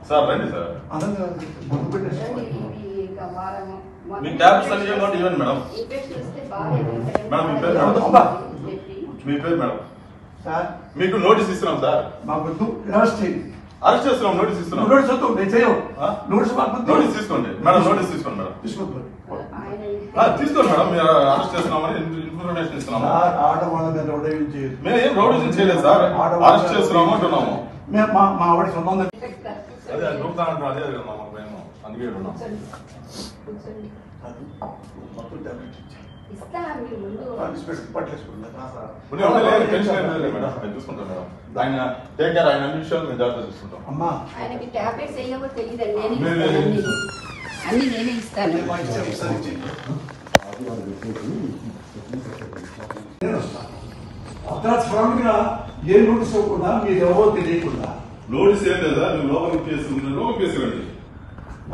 Sir రండి sir మీ tabs అన్ని ఇవ్వండి మేడం. మేడం మీ పేరు మేడం. సార్ మీకు నోటీస్ ఇస్తున్నాం సార్. మాకు అరెస్ట్ చేస్తున్నాం. నోటీస్ ఇస్తున్నాం. నోటీస్ తీసుకోండి మేడం. నోటీస్ తీసుకోండి మేడం. తీసుకోండి మేడం. మీరు అరెస్ట్ చేస్తున్నామని ఇన్ఫర్మేషన్ ఇస్తున్నాము. మేము ఏం రౌడీజం చేయలేదు సార్. అరెస్ట్ చేస్తున్నాము అంటున్నాము. మా ఆవిడ సంబంధం అదే దొరుకుతానంటారు. అదే మేము అందుకే ఉన్నాం. చూసుకుంటాం మేడం. ఆయన టేక్ కేర్. ఆయన అన్ని విషయాలు మేము జాగ్రత్త చూసుకుంటాం. అమ్మా ఆయనకి టాబ్లెట్స్ అయ్యేవో తెలియదండి. అన్ని నేనే ఇస్తాను. అర్ధరాత్రిగా ఏ నోటీస్ ఇవ్వకుండా మీరు ఎవరో తెలియకుండా నోటీస్ ఏం లేదా? మేము లోపలికి తీసుకుంటున్నాం. లోపలికి తీసుకురండి.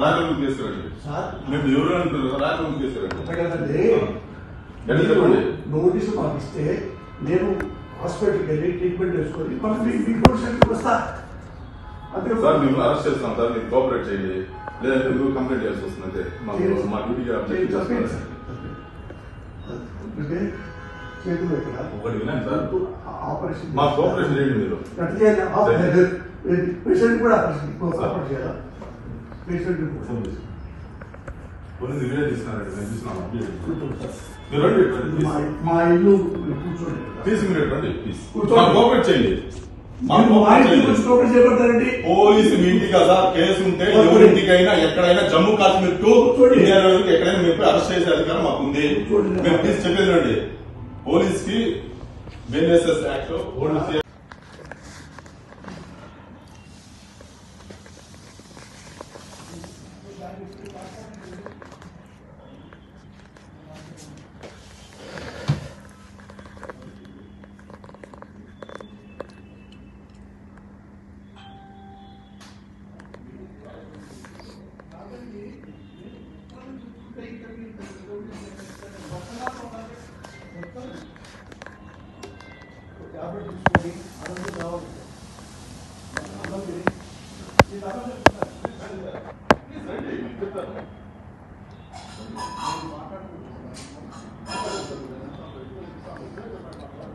రాయలూరుకి తీసుకురండి. మేము ఎవరు అంటారు? రాయలూరుకి తీసుకురండి. నోటీసు మాకు ఇస్తే నేను హాస్పిటల్కి వెళ్ళి ట్రీట్మెంట్ చేసుకొని మీకు వస్తా. అంతే సార్. మేము అరెస్ట్ చేస్తాం సార్. మీరు కోఆపరేట్ చేయండి. లేదంటే మీరు కంప్లైంట్ చేయాల్సి వస్తుంది. అంతే మా డ్యూటీ చేతులు ఒకటి వినండి సార్. ఆపరేషన్ మా కోఆపరేషన్ చేయండి మీరు. పేషెంట్ కూడా ఆపరేషన్ చేయాలా? పేషెంట్ కొన్ని వీడియో తీసుకున్నారండి. మేము చూసినాము. మీరు రండి. మా ఇల్లు కూర్చోండి. తీసి మీరు రండి. కోఆపరేట్ చేయండి. పోలీసు మీ ఇంటికి కదా కేసు ఉంటే ఎవరింటికైనా ఎక్కడైనా జమ్మూ కాశ్మీర్ టు ఎక్కడైనా మీరు అరెస్ట్ చేసే అధికారం మాకు ఉంది. మేము ప్లీజ్ చెప్పేది రండి. పోలీస్ కి బిఎన్ఎస్ఎస్ యాక్ట్ ఆనందం రావాలి.